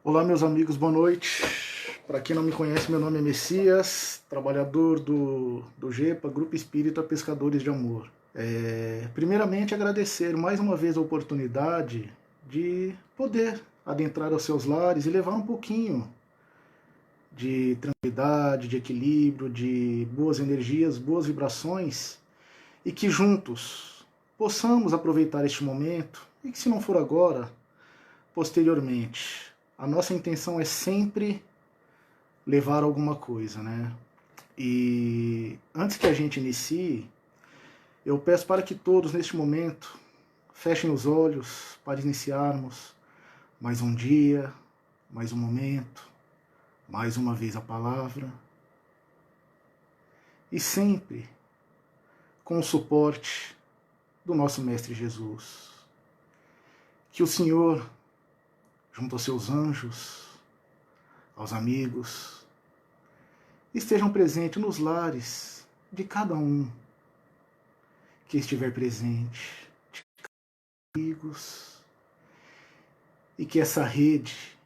Olá, meus amigos, boa noite. Para quem não me conhece, meu nome é Messias, trabalhador do GEPA, Grupo Espírita Pescadores de Amor. Primeiramente, agradecer mais uma vez a oportunidade de poder adentrar aos seus lares e levar um pouquinho de tranquilidade, de equilíbrio, de boas energias, boas vibrações, e que juntos possamos aproveitar este momento, e que se não for agora, posteriormente. A nossa intenção é sempre levar alguma coisa, né? E antes que a gente inicie, eu peço para que todos neste momento fechem os olhos para iniciarmos mais um dia, mais um momento, mais uma vez a palavra. E sempre com o suporte do nosso Mestre Jesus. Que o Senhor, junto aos seus anjos, aos amigos, estejam presentes nos lares de cada um que estiver presente, de amigos, e que essa rede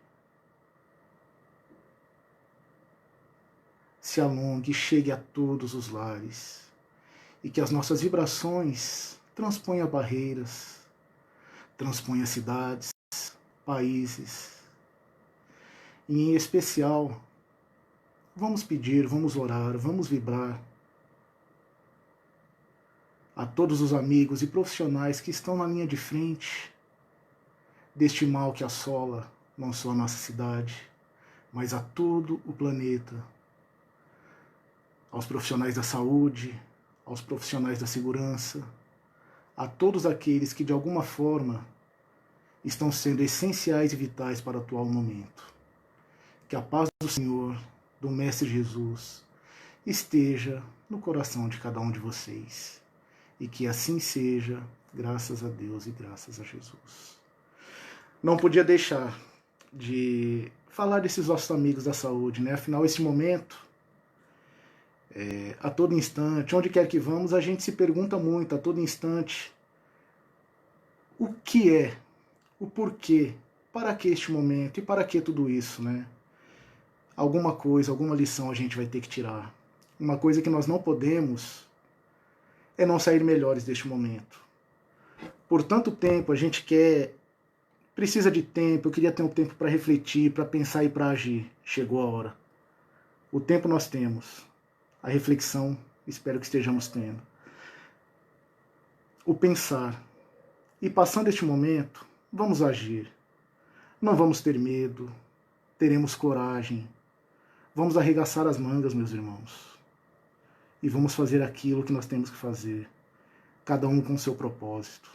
se alongue e chegue a todos os lares, e que as nossas vibrações transponham barreiras, transponham cidades, países, e em especial, vamos pedir, vamos orar, vamos vibrar a todos os amigos e profissionais que estão na linha de frente deste mal que assola não só a nossa cidade, mas a todo o planeta. Aos profissionais da saúde, aos profissionais da segurança, a todos aqueles que de alguma forma estão sendo essenciais e vitais para o atual momento. Que a paz do Senhor, do Mestre Jesus, esteja no coração de cada um de vocês. E que assim seja, graças a Deus e graças a Jesus. Não podia deixar de falar desses nossos amigos da saúde, né? Afinal, esse momento, a todo instante, onde quer que vamos, a gente se pergunta muito, a todo instante, o que é, o porquê, para que este momento e para que tudo isso, né? Alguma coisa, alguma lição a gente vai ter que tirar. Uma coisa que nós não podemos é não sair melhores deste momento. Por tanto tempo a gente precisa de tempo, eu queria ter um tempo para refletir, para pensar e para agir. Chegou a hora. O tempo nós temos. A reflexão, espero que estejamos tendo. O pensar. E passando este momento, vamos agir. Não vamos ter medo, teremos coragem. Vamos arregaçar as mangas, meus irmãos. E vamos fazer aquilo que nós temos que fazer, cada um com seu propósito.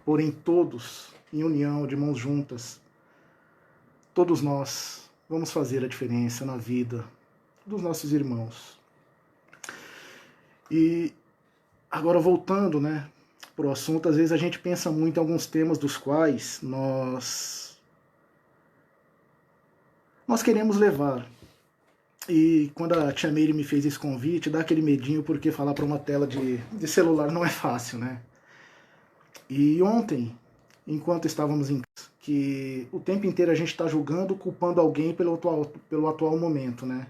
Porém, todos, em união, de mãos juntas, todos nós vamos fazer a diferença na vida dos nossos irmãos. E agora voltando, né, para o assunto, às vezes a gente pensa muito em alguns temas dos quais nós queremos levar. E quando a tia Meire me fez esse convite, dá aquele medinho, porque falar para uma tela de celular não é fácil, né? E ontem, enquanto estávamos em casa, que o tempo inteiro a gente está julgando, culpando alguém pelo atual momento, né?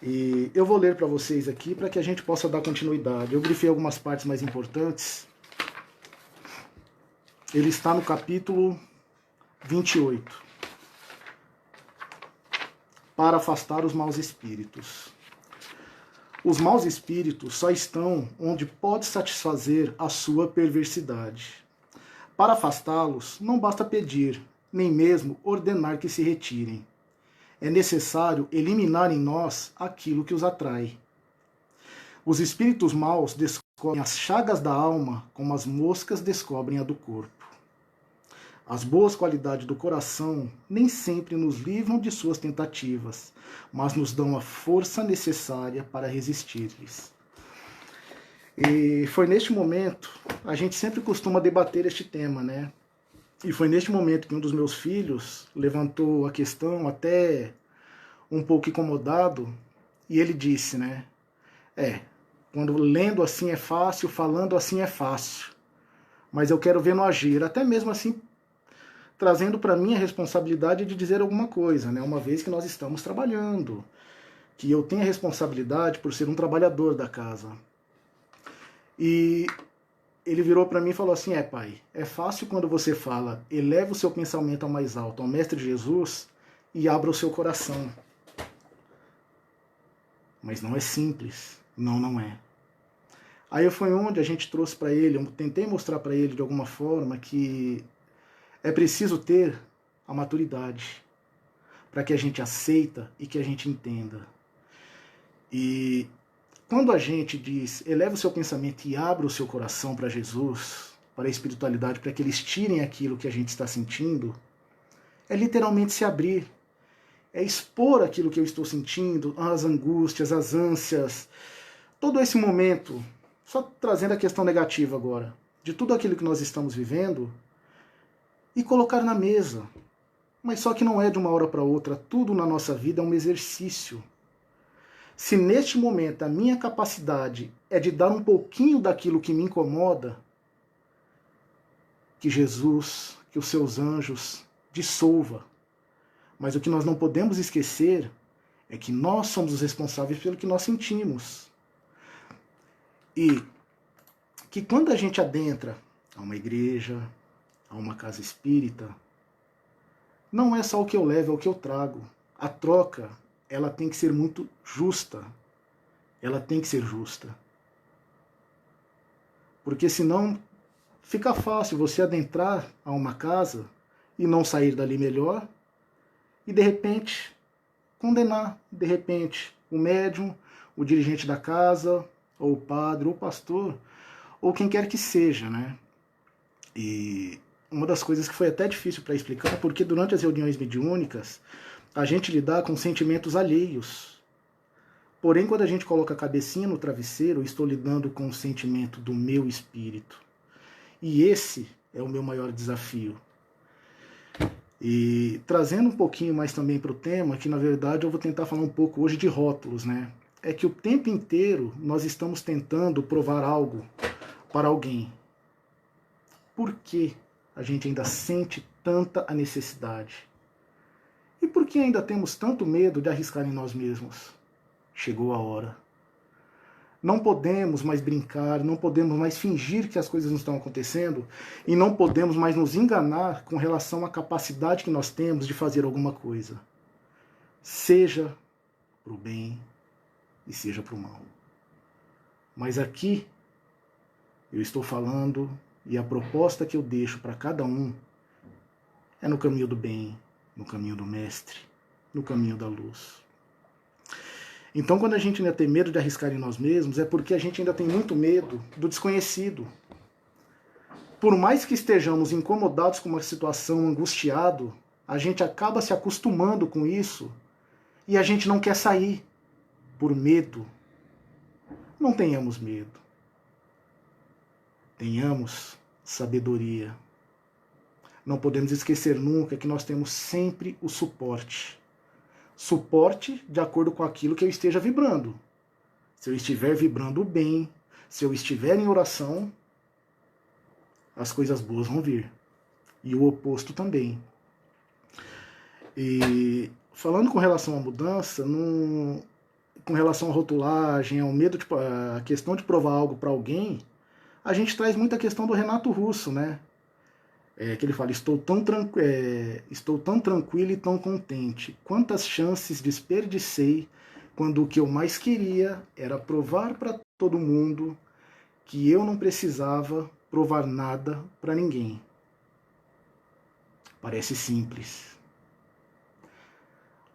E eu vou ler para vocês aqui para que a gente possa dar continuidade. Eu grifei algumas partes mais importantes. Ele está no capítulo 28. Para afastar os maus espíritos. Os maus espíritos só estão onde pode satisfazer a sua perversidade. Para afastá-los, não basta pedir, nem mesmo ordenar que se retirem. É necessário eliminar em nós aquilo que os atrai. Os espíritos maus descobrem as chagas da alma como as moscas descobrem a do corpo. As boas qualidades do coração nem sempre nos livram de suas tentativas, mas nos dão a força necessária para resistir-lhes. E foi neste momento, a gente sempre costuma debater este tema, né? E foi neste momento que um dos meus filhos levantou a questão, até um pouco incomodado, e ele disse, né? Quando lendo assim é fácil, falando assim é fácil, mas eu quero ver no agir, até mesmo assim trazendo para mim a responsabilidade de dizer alguma coisa, né? Uma vez que nós estamos trabalhando, que eu tenho a responsabilidade por ser um trabalhador da casa. E ele virou para mim e falou assim: pai, é fácil quando você fala, eleva o seu pensamento ao mais alto, ao Mestre Jesus, e abra o seu coração. Mas não é simples. Não, não é. Aí foi onde a gente trouxe para ele, eu tentei mostrar para ele de alguma forma que é preciso ter a maturidade para que a gente aceita e que a gente entenda. E quando a gente diz, eleva o seu pensamento e abra o seu coração para Jesus, para a espiritualidade, para que eles tirem aquilo que a gente está sentindo, é literalmente se abrir. É expor aquilo que eu estou sentindo, as angústias, as ânsias, todo esse momento, só trazendo a questão negativa agora, de tudo aquilo que nós estamos vivendo, e colocar na mesa. Mas só que não é de uma hora para outra, tudo na nossa vida é um exercício. Se neste momento a minha capacidade é de dar um pouquinho daquilo que me incomoda, que Jesus, que os seus anjos dissolva. Mas o que nós não podemos esquecer é que nós somos os responsáveis pelo que nós sentimos. E que quando a gente adentra a uma igreja, a uma casa espírita, não é só o que eu levo, é o que eu trago. A troca, ela tem que ser muito justa. Ela tem que ser justa. Porque senão fica fácil você adentrar a uma casa e não sair dali melhor e de repente condenar, de repente, o médium, o dirigente da casa, ou o padre, ou o pastor, ou quem quer que seja, né? E uma das coisas que foi até difícil para explicar, porque durante as reuniões mediúnicas, a gente lidar com sentimentos alheios. Porém, quando a gente coloca a cabecinha no travesseiro, eu estou lidando com o sentimento do meu espírito. E esse é o meu maior desafio. E trazendo um pouquinho mais também para o tema, que na verdade eu vou tentar falar um pouco hoje de rótulos, né? É que o tempo inteiro nós estamos tentando provar algo para alguém. Por que a gente ainda sente tanta a necessidade? E por que ainda temos tanto medo de arriscar em nós mesmos? Chegou a hora. Não podemos mais brincar, não podemos mais fingir que as coisas não estão acontecendo e não podemos mais nos enganar com relação à capacidade que nós temos de fazer alguma coisa. Seja para o bem e seja para o mal. Mas aqui eu estou falando e a proposta que eu deixo para cada um é no caminho do bem, no caminho do mestre, no caminho da luz. Então, quando a gente ainda tem medo de arriscar em nós mesmos, é porque a gente ainda tem muito medo do desconhecido. Por mais que estejamos incomodados com uma situação, angustiado, a gente acaba se acostumando com isso e a gente não quer sair por medo. Não tenhamos medo. Tenhamos sabedoria. Não podemos esquecer nunca que nós temos sempre o suporte. Suporte de acordo com aquilo que eu esteja vibrando. Se eu estiver vibrando bem, se eu estiver em oração, as coisas boas vão vir. E o oposto também. E falando com relação à mudança, com relação à rotulagem, ao medo, a questão de provar algo para alguém, a gente traz muita questão do Renato Russo, né? Que ele fala, estou tão tranquilo e tão contente. Quantas chances desperdicei quando o que eu mais queria era provar para todo mundo que eu não precisava provar nada para ninguém. Parece simples.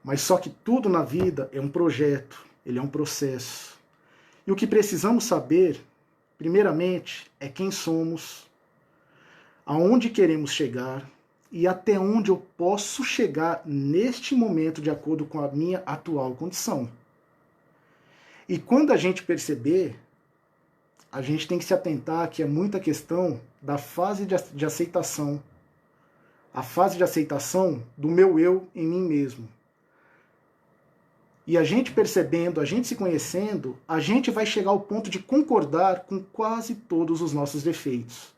Mas só que tudo na vida é um projeto, ele é um processo. E o que precisamos saber, primeiramente, é quem somos, aonde queremos chegar e até onde eu posso chegar neste momento de acordo com a minha atual condição. E quando a gente perceber, a gente tem que se atentar que é muita questão da fase de aceitação. A fase de aceitação do meu eu em mim mesmo. E a gente percebendo, a gente se conhecendo, a gente vai chegar ao ponto de concordar com quase todos os nossos defeitos.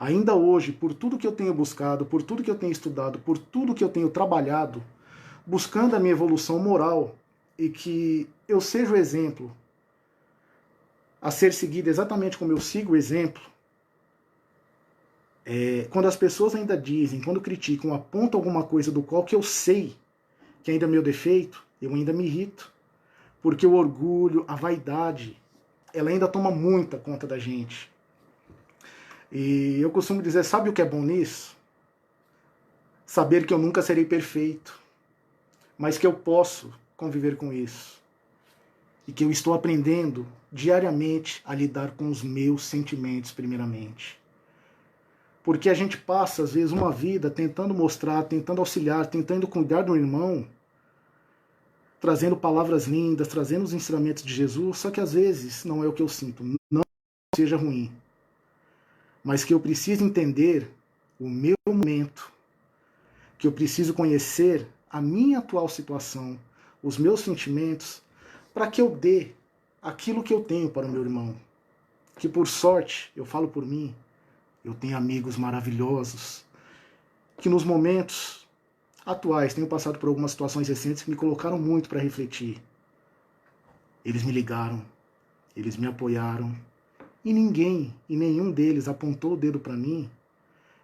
Ainda hoje, por tudo que eu tenho buscado, por tudo que eu tenho estudado, por tudo que eu tenho trabalhado, buscando a minha evolução moral e que eu seja o exemplo a ser seguido exatamente como eu sigo o exemplo, quando as pessoas ainda dizem, quando criticam, apontam alguma coisa do qual que eu sei que ainda é meu defeito, eu ainda me irrito, porque o orgulho, a vaidade, ela ainda toma muita conta da gente. E eu costumo dizer, sabe o que é bom nisso? Saber que eu nunca serei perfeito, mas que eu posso conviver com isso. E que eu estou aprendendo diariamente a lidar com os meus sentimentos, primeiramente. Porque a gente passa, às vezes, uma vida tentando mostrar, tentando auxiliar, tentando cuidar do irmão, trazendo palavras lindas, trazendo os ensinamentos de Jesus, só que às vezes não é o que eu sinto. Não seja ruim, mas que eu preciso entender o meu momento, que eu preciso conhecer a minha atual situação, os meus sentimentos, para que eu dê aquilo que eu tenho para o meu irmão. Que por sorte, eu falo por mim, eu tenho amigos maravilhosos, que nos momentos atuais tenho passado por algumas situações recentes que me colocaram muito para refletir. Eles me ligaram, eles me apoiaram, e ninguém e nenhum deles apontou o dedo para mim,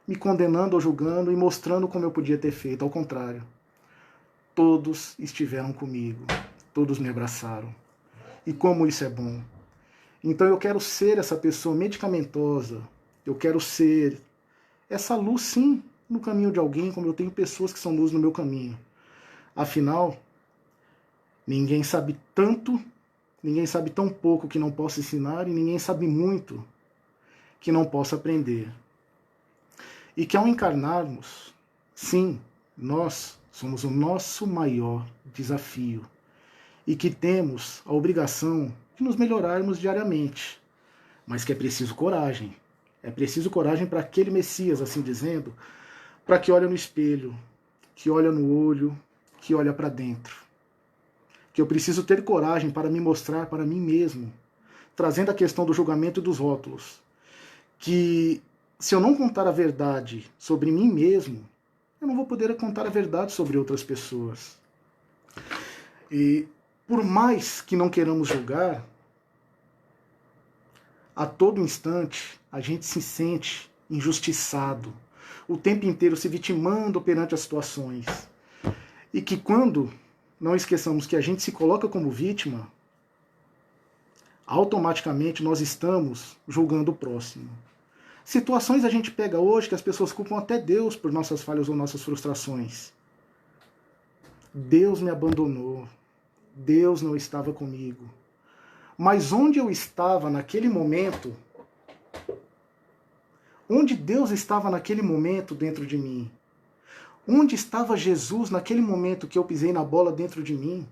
me condenando ou julgando e mostrando como eu podia ter feito. Ao contrário, todos estiveram comigo, todos me abraçaram. E como isso é bom. Então eu quero ser essa pessoa medicamentosa, eu quero ser essa luz, sim, no caminho de alguém, como eu tenho pessoas que são luz no meu caminho. Afinal, ninguém sabe tanto, ninguém sabe tão pouco que não possa ensinar, e ninguém sabe muito que não possa aprender. E que ao encarnarmos, sim, nós somos o nosso maior desafio. E que temos a obrigação de nos melhorarmos diariamente. Mas que é preciso coragem. É preciso coragem para aquele Messias, assim dizendo, para que olha no espelho, que olha no olho, que olha para dentro. Que eu preciso ter coragem para me mostrar para mim mesmo, trazendo a questão do julgamento e dos rótulos. Que se eu não contar a verdade sobre mim mesmo, eu não vou poder contar a verdade sobre outras pessoas. E por mais que não queiramos julgar, a todo instante a gente se sente injustiçado, o tempo inteiro se vitimando perante as situações. E que quando não esqueçamos que a gente se coloca como vítima, automaticamente nós estamos julgando o próximo. Situações a gente pega hoje que as pessoas culpam até Deus por nossas falhas ou nossas frustrações. Deus me abandonou. Deus não estava comigo. Mas onde eu estava naquele momento, onde Deus estava naquele momento dentro de mim, onde estava Jesus naquele momento que eu pisei na bola dentro de mim,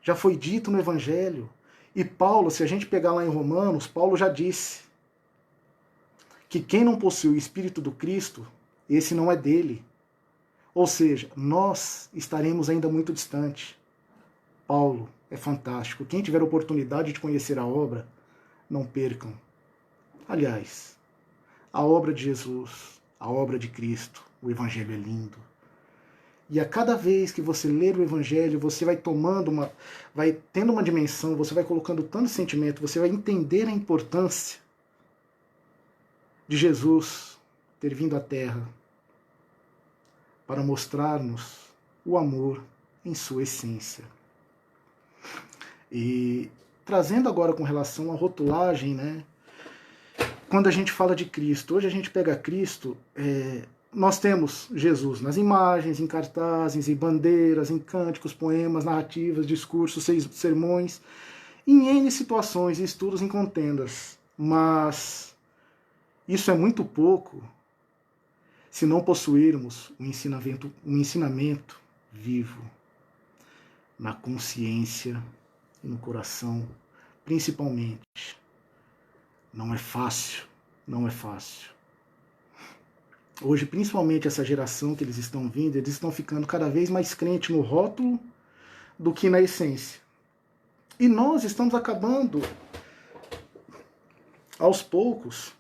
já foi dito no Evangelho. E Paulo, se a gente pegar lá em Romanos, Paulo já disse que quem não possui o Espírito do Cristo, esse não é dele. Ou seja, nós estaremos ainda muito distante. Paulo é fantástico. Quem tiver a oportunidade de conhecer a obra, não percam. Aliás, a obra de Jesus, a obra de Cristo, o Evangelho é lindo. E a cada vez que você ler o Evangelho, você vai vai tendo uma dimensão, você vai colocando tanto sentimento, você vai entender a importância de Jesus ter vindo à Terra para mostrar-nos o amor em sua essência. E trazendo agora com relação à rotulagem, né? Quando a gente fala de Cristo, hoje a gente pega Cristo, nós temos Jesus nas imagens, em cartazes, em bandeiras, em cânticos, poemas, narrativas, discursos, sermões, em N situações e estudos em contendas. Mas isso é muito pouco se não possuirmos um ensinamento vivo na consciência e no coração, principalmente. Não é fácil, não é fácil. Hoje, principalmente essa geração que eles estão vindo, eles estão ficando cada vez mais crentes no rótulo do que na essência. E nós estamos acabando, aos poucos,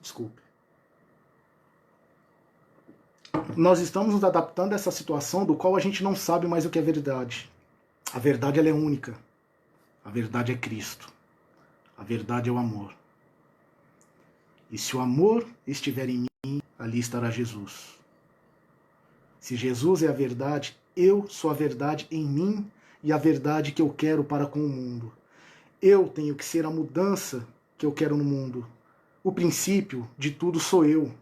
nós estamos nos adaptando a essa situação do qual a gente não sabe mais o que é verdade. A verdade ela é única. A verdade é Cristo. A verdade é o amor. E se o amor estiver em mim, ali estará Jesus. Se Jesus é a verdade, eu sou a verdade em mim e a verdade que eu quero para com o mundo. Eu tenho que ser a mudança que eu quero no mundo. O princípio de tudo sou eu.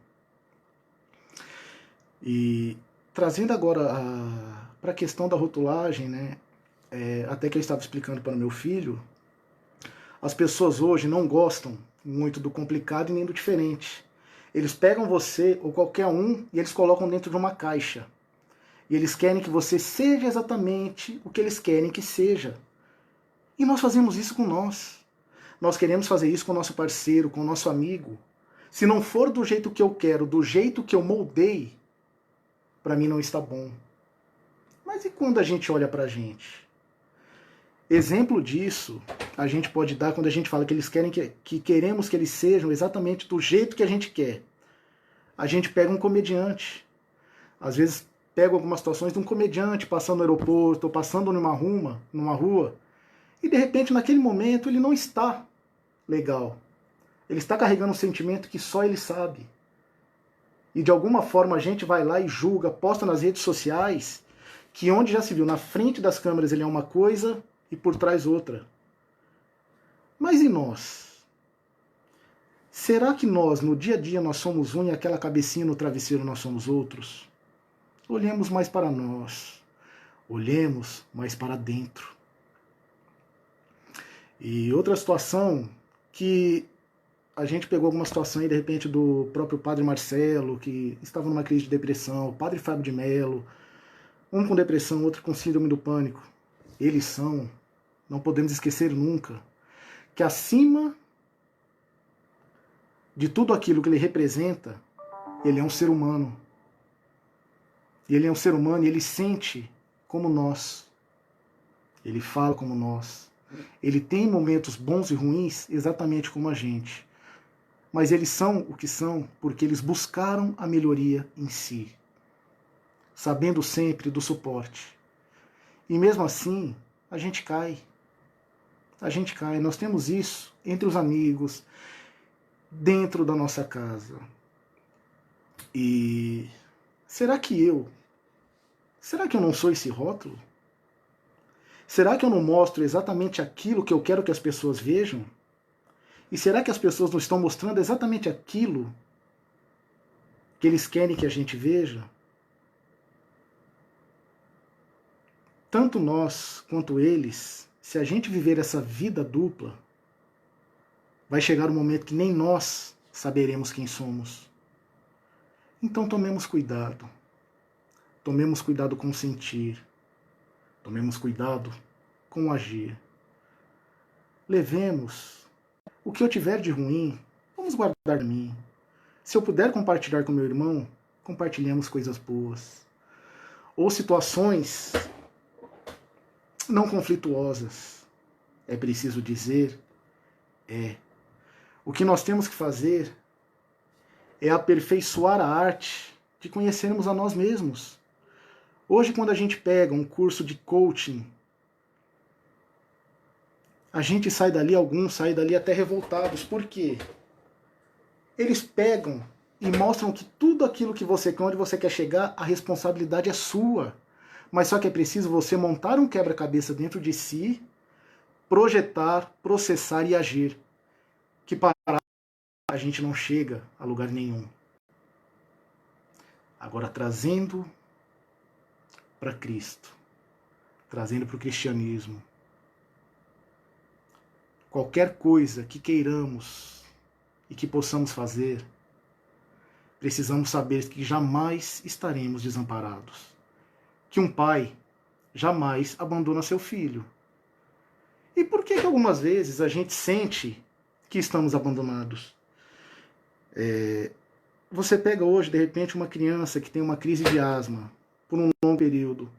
E trazendo agora para a questão da rotulagem, né? Até que eu estava explicando para o meu filho, as pessoas hoje não gostam muito do complicado e nem do diferente. Eles pegam você ou qualquer um e eles colocam dentro de uma caixa. E eles querem que você seja exatamente o que eles querem que seja. E nós fazemos isso com nós. Nós queremos fazer isso com o nosso parceiro, com o nosso amigo. Se não for do jeito que eu quero, do jeito que eu moldei, para mim não está bom. Mas e quando a gente olha para a gente? Exemplo disso a gente pode dar quando a gente fala que eles querem que queremos que eles sejam exatamente do jeito que a gente quer. A gente pega um comediante. Às vezes pego algumas situações de um comediante passando no aeroporto, ou passando numa rua, e de repente naquele momento ele não está legal. Ele está carregando um sentimento que só ele sabe. E de alguma forma a gente vai lá e julga, posta nas redes sociais, que onde já se viu, na frente das câmeras ele é uma coisa e por trás outra. Mas e nós? Será que nós, no dia a dia, nós somos um e aquela cabecinha no travesseiro nós somos outros? Olhemos mais para nós. Olhemos mais para dentro. E outra situação que a gente pegou alguma situação aí, de repente, do próprio Padre Marcelo, que estava numa crise de depressão, o Padre Fábio de Mello, um com depressão, outro com síndrome do pânico. Eles são, não podemos esquecer nunca, que acima de tudo aquilo que ele representa, ele é um ser humano. E ele é um ser humano e ele sente como nós. Ele fala como nós. Ele tem momentos bons e ruins exatamente como a gente. Mas eles são o que são porque eles buscaram a melhoria em si, sabendo sempre do suporte. E mesmo assim, a gente cai. A gente cai. Nós temos isso entre os amigos, dentro da nossa casa. E será que eu não sou esse rótulo? Será que eu não mostro exatamente aquilo que eu quero que as pessoas vejam? E será que as pessoas não estão mostrando exatamente aquilo que eles querem que a gente veja? Tanto nós quanto eles, se a gente viver essa vida dupla, vai chegar um momento que nem nós saberemos quem somos. Então tomemos cuidado. Tomemos cuidado com o sentir. Tomemos cuidado com o agir. Levemos o que eu tiver de ruim, vamos guardar para mim. Se eu puder compartilhar com meu irmão, compartilhemos coisas boas. Ou situações não conflituosas. É preciso dizer, o que nós temos que fazer é aperfeiçoar a arte de conhecermos a nós mesmos. Hoje, quando a gente pega um curso de coaching, a gente alguns saem dali até revoltados. Por quê? Eles pegam e mostram que tudo aquilo que você quer, onde você quer chegar, a responsabilidade é sua. Mas só que é preciso você montar um quebra-cabeça dentro de si, projetar, processar e agir. Que para a gente não chega a lugar nenhum. Agora, trazendo para Cristo, trazendo para o cristianismo, qualquer coisa que queiramos e que possamos fazer, precisamos saber que jamais estaremos desamparados. Que um pai jamais abandona seu filho. E por que algumas vezes a gente sente que estamos abandonados? Você pega hoje, de repente, uma criança que tem uma crise de asma por um longo período.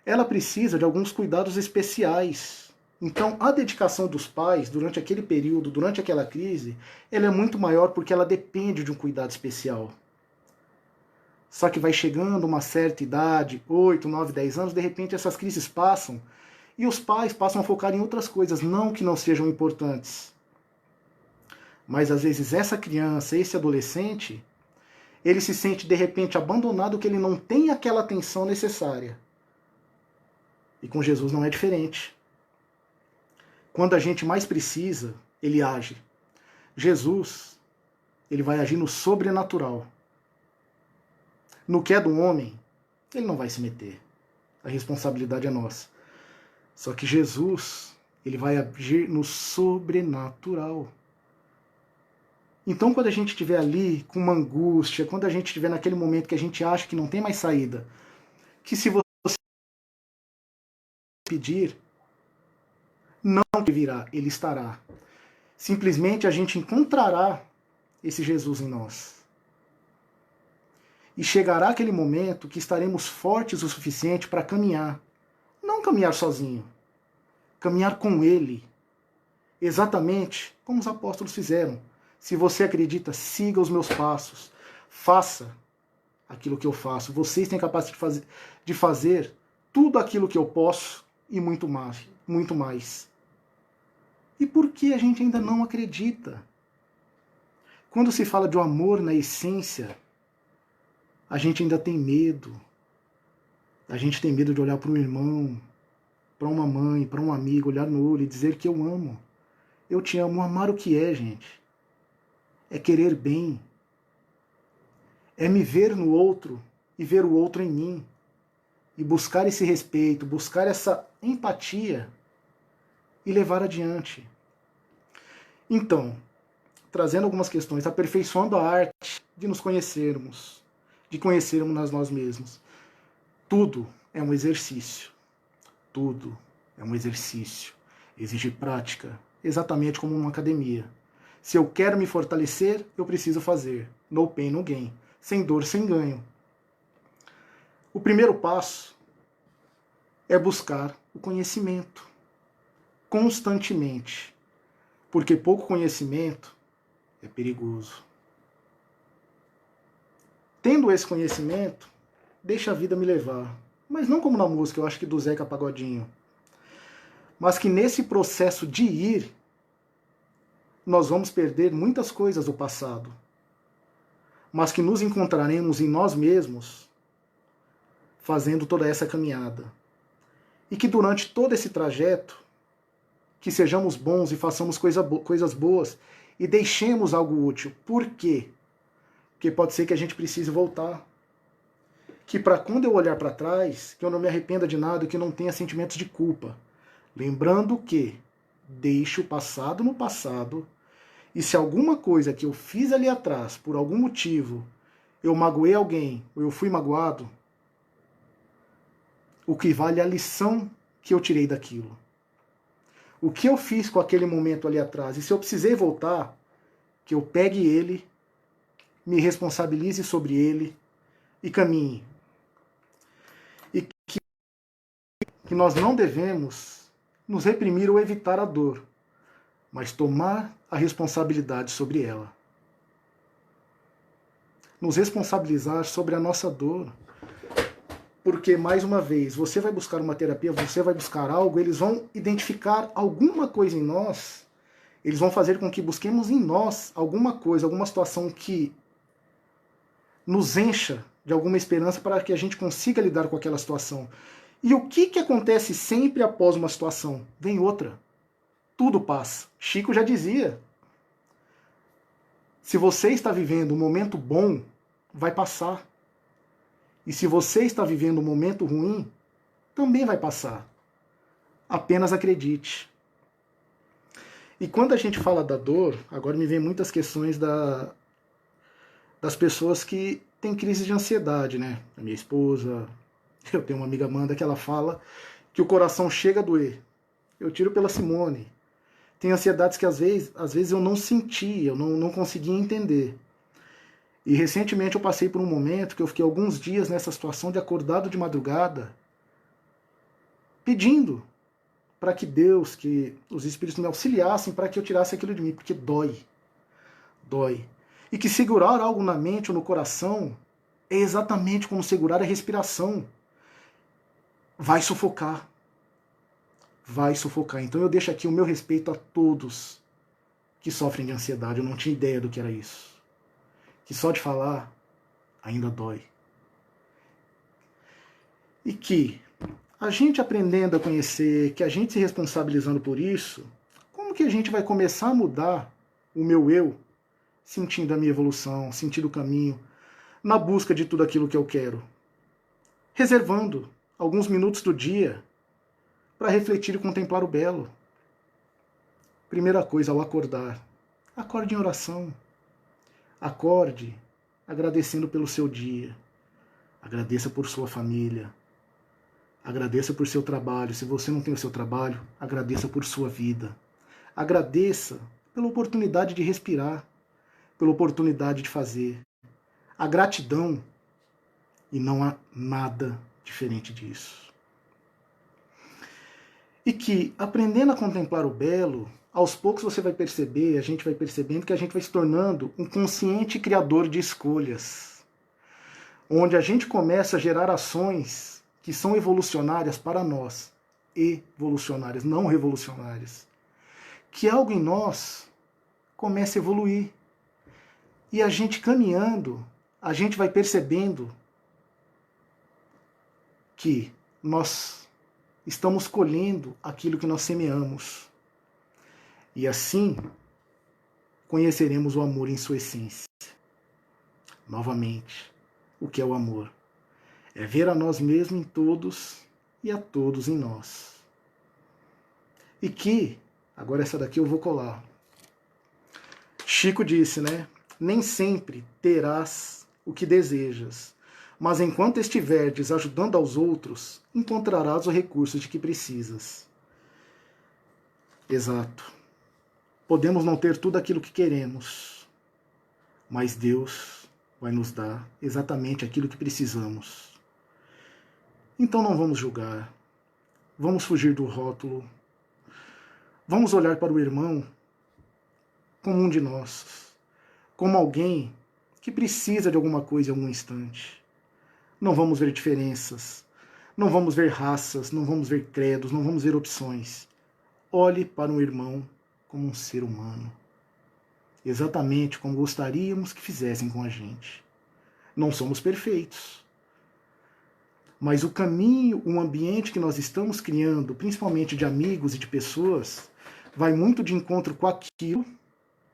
Ela precisa de alguns cuidados especiais. Então, a dedicação dos pais durante aquele período, durante aquela crise, ela é muito maior porque ela depende de um cuidado especial. Só que vai chegando uma certa idade, 8, 9, 10 anos, de repente essas crises passam e os pais passam a focar em outras coisas, não que não sejam importantes. Mas às vezes essa criança, esse adolescente, ele se sente de repente abandonado, que ele não tem aquela atenção necessária. E com Jesus não é diferente. Quando a gente mais precisa, ele age. Jesus, ele vai agir no sobrenatural. No que é do homem, ele não vai se meter. A responsabilidade é nossa. Só que Jesus, ele vai agir no sobrenatural. Então, quando a gente estiver ali com uma angústia, quando a gente estiver naquele momento que a gente acha que não tem mais saída, que se você pedir, não virá, ele estará. Simplesmente a gente encontrará esse Jesus em nós. E chegará aquele momento que estaremos fortes o suficiente para caminhar. Não caminhar sozinho, caminhar com ele. Exatamente como os apóstolos fizeram. Se você acredita, siga os meus passos. Faça aquilo que eu faço. Vocês têm capacidade de fazer tudo aquilo que eu posso e muito mais. Muito mais. E por que a gente ainda não acredita? Quando se fala de um amor na essência, a gente ainda tem medo. A gente tem medo de olhar para um irmão, para uma mãe, para um amigo, olhar no olho e dizer que eu amo. Eu te amo. Amar o que é, gente? É querer bem. É me ver no outro e ver o outro em mim. E buscar esse respeito, buscar essa empatia e levar adiante. Então, trazendo algumas questões, aperfeiçoando a arte de nos conhecermos, de conhecermos nós mesmos. Tudo é um exercício. Tudo é um exercício. Exige prática, exatamente como uma academia. Se eu quero me fortalecer, eu preciso fazer. No pain, no gain. Sem dor, sem ganho. O primeiro passo é buscar o conhecimento. Constantemente. Porque pouco conhecimento é perigoso. Tendo esse conhecimento, deixa a vida me levar. Mas não como na música, eu acho que do Zeca Pagodinho. Mas que nesse processo de ir, nós vamos perder muitas coisas do passado. Mas que nos encontraremos em nós mesmos fazendo toda essa caminhada. E que durante todo esse trajeto, que sejamos bons e façamos coisas boas e deixemos algo útil. Por quê? Porque pode ser que a gente precise voltar. Que para quando eu olhar para trás, que eu não me arrependa de nada, que eu não tenha sentimentos de culpa. Lembrando que deixe o passado no passado, e se alguma coisa que eu fiz ali atrás, por algum motivo, eu magoei alguém, ou eu fui magoado, o que vale é a lição que eu tirei daquilo. O que eu fiz com aquele momento ali atrás, e se eu precisei voltar, que eu pegue ele, me responsabilize sobre ele e caminhe. E que nós não devemos nos reprimir ou evitar a dor, mas tomar a responsabilidade sobre ela. Nos responsabilizar sobre a nossa dor. Porque, mais uma vez, você vai buscar uma terapia, você vai buscar algo, eles vão identificar alguma coisa em nós, eles vão fazer com que busquemos em nós alguma coisa, alguma situação que nos encha de alguma esperança para que a gente consiga lidar com aquela situação. E o que acontece sempre após uma situação? Vem outra. Tudo passa. Chico já dizia. Se você está vivendo um momento bom, vai passar. E se você está vivendo um momento ruim, também vai passar. Apenas acredite. E quando a gente fala da dor, agora me vem muitas questões das pessoas que têm crise de ansiedade, né? A minha esposa, eu tenho uma amiga Amanda que ela fala que o coração chega a doer. Eu tiro pela Simone. Tem ansiedades que às vezes eu não sentia, eu não conseguia entender. E recentemente eu passei por um momento que eu fiquei alguns dias nessa situação de acordado de madrugada, pedindo para que Deus, que os Espíritos me auxiliassem para que eu tirasse aquilo de mim, porque dói. Dói. E que segurar algo na mente ou no coração É exatamente como segurar a respiração. Vai sufocar. Vai sufocar. Então eu deixo aqui o meu respeito a todos que sofrem de ansiedade. Eu não tinha ideia do que era isso. Que só de falar ainda dói. E que a gente aprendendo a conhecer, que a gente se responsabilizando por isso, como que a gente vai começar a mudar o meu eu, sentindo a minha evolução, sentindo o caminho, na busca de tudo aquilo que eu quero? Reservando alguns minutos do dia para refletir e contemplar o belo. Primeira coisa, ao acordar, acorde em oração. Acorde agradecendo pelo seu dia. Agradeça por sua família. Agradeça por seu trabalho. Se você não tem o seu trabalho, agradeça por sua vida. Agradeça pela oportunidade de respirar, pela oportunidade de fazer. A gratidão, e não há nada diferente disso. E que, aprendendo a contemplar o belo, aos poucos você vai perceber, a gente vai percebendo que a gente vai se tornando um consciente criador de escolhas, onde a gente começa a gerar ações que são evolucionárias para nós, evolucionárias, não revolucionárias, que algo em nós comece a evoluir. E a gente caminhando, a gente vai percebendo que nós estamos colhendo aquilo que nós semeamos. E assim, conheceremos o amor em sua essência. Novamente, o que é o amor? É ver a nós mesmos em todos e a todos em nós. E que, agora essa daqui eu vou colar. Chico disse, né? Nem sempre terás o que desejas, mas enquanto estiverdes ajudando aos outros, encontrarás os recursos de que precisas. Exato. Podemos não ter tudo aquilo que queremos, mas Deus vai nos dar exatamente aquilo que precisamos. Então não vamos julgar, vamos fugir do rótulo, vamos olhar para o irmão como um de nós, como alguém que precisa de alguma coisa em algum instante. Não vamos ver diferenças, não vamos ver raças, não vamos ver credos, não vamos ver opções. Olhe para um irmão como um ser humano, exatamente como gostaríamos que fizessem com a gente. Não somos perfeitos, mas o caminho, o ambiente que nós estamos criando, principalmente de amigos e de pessoas, vai muito de encontro com aquilo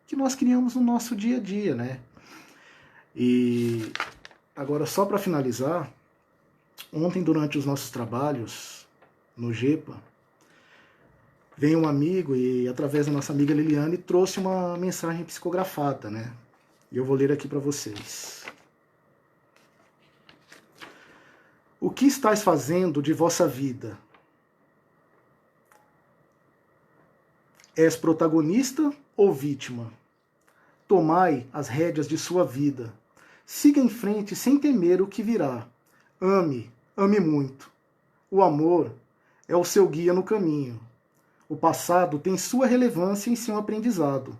que nós criamos no nosso dia a dia, né? E agora, só para finalizar, ontem durante os nossos trabalhos no GEPA, veio um amigo e, através da nossa amiga Liliane, trouxe uma mensagem psicografada, né? E eu vou ler aqui para vocês. O que estáis fazendo de vossa vida? És protagonista ou vítima? Tomai as rédeas de sua vida. Siga em frente sem temer o que virá. Ame, ame muito. O amor é o seu guia no caminho. O passado tem sua relevância em seu aprendizado.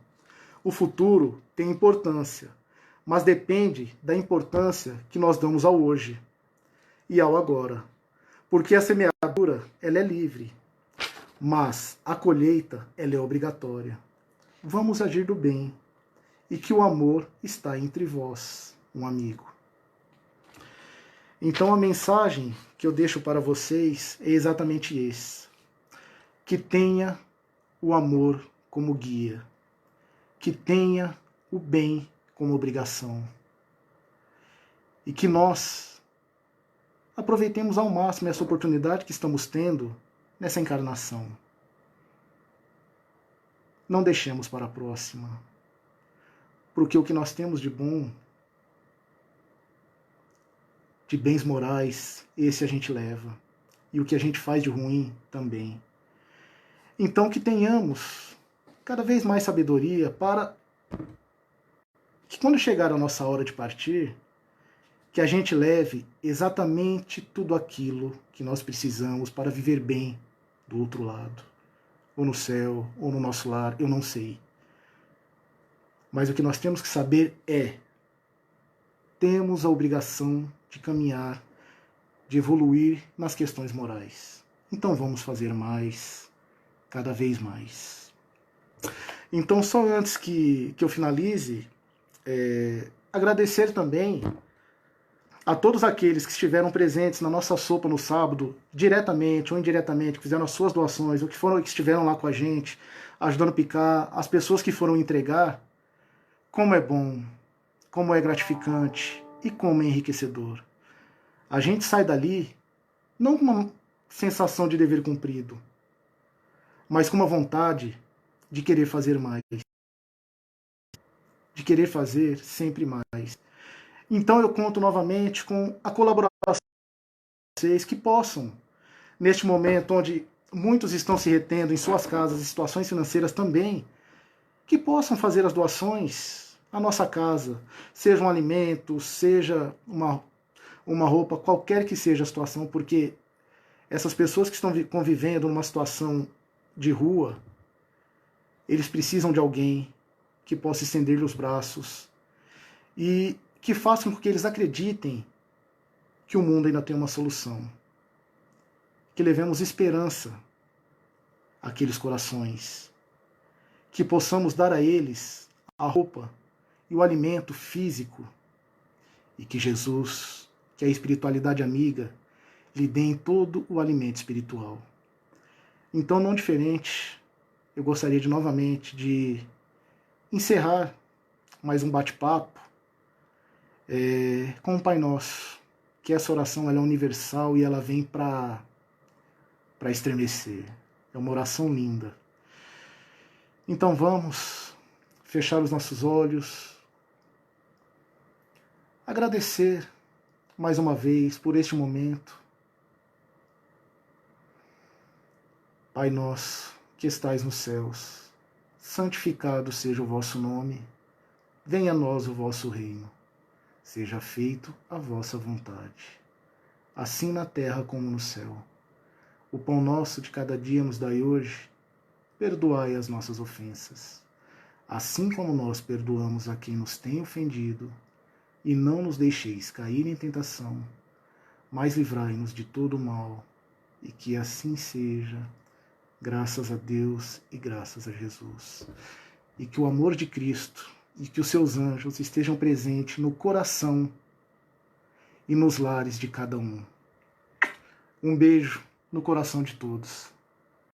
O futuro tem importância, mas depende da importância que nós damos ao hoje e ao agora. Porque a semeadura, ela é livre, mas a colheita, ela é obrigatória. Vamos agir do bem, e que o amor está entre vós, um amigo. Então a mensagem que eu deixo para vocês é exatamente esse. Que tenha o amor como guia, que tenha o bem como obrigação, e que nós aproveitemos ao máximo essa oportunidade que estamos tendo nessa encarnação. Não deixemos para a próxima, porque o que nós temos de bom, de bens morais, esse a gente leva, e o que a gente faz de ruim também. Então que tenhamos cada vez mais sabedoria para que, quando chegar a nossa hora de partir, que a gente leve exatamente tudo aquilo que nós precisamos para viver bem do outro lado, ou no céu, ou no nosso lar, eu não sei. Mas o que nós temos que saber é temos a obrigação de caminhar, de evoluir nas questões morais. Então vamos fazer mais, cada vez mais. Então, só antes que eu finalize, agradecer também a todos aqueles que estiveram presentes na nossa sopa no sábado, diretamente ou indiretamente, que fizeram as suas doações, ou que estiveram lá com a gente, ajudando a picar, as pessoas que foram entregar. Como é bom, como é gratificante e como é enriquecedor. A gente sai dali não com uma sensação de dever cumprido, mas com uma vontade de querer fazer mais, de querer fazer sempre mais. Então eu conto novamente com a colaboração de vocês que possam, neste momento onde muitos estão se retendo em suas casas e situações financeiras também, que possam fazer as doações à nossa casa, seja um alimento, seja uma roupa, qualquer que seja a situação, porque essas pessoas que estão convivendo numa situação de rua, eles precisam de alguém que possa estender-lhe os braços e que façam com que eles acreditem que o mundo ainda tem uma solução. Que levemos esperança àqueles corações. Que possamos dar a eles a roupa e o alimento físico. E que Jesus, que é a espiritualidade amiga, lhe dê todo o alimento espiritual. Então, não diferente, eu gostaria de novamente de encerrar mais um bate-papo com o Pai Nosso, que essa oração ela é universal e ela vem para estremecer. É uma oração linda. Então vamos fechar os nossos olhos, agradecer mais uma vez por este momento. Pai nosso, que estais nos céus, santificado seja o vosso nome, venha a nós o vosso reino. Seja feito a vossa vontade, assim na terra como no céu. O pão nosso de cada dia nos dai hoje, perdoai as nossas ofensas, assim como nós perdoamos a quem nos tem ofendido, e não nos deixeis cair em tentação, mas livrai-nos de todo o mal, e que assim seja, graças a Deus e graças a Jesus. E que o amor de Cristo e que os seus anjos estejam presentes no coração e nos lares de cada um. Um beijo no coração de todos.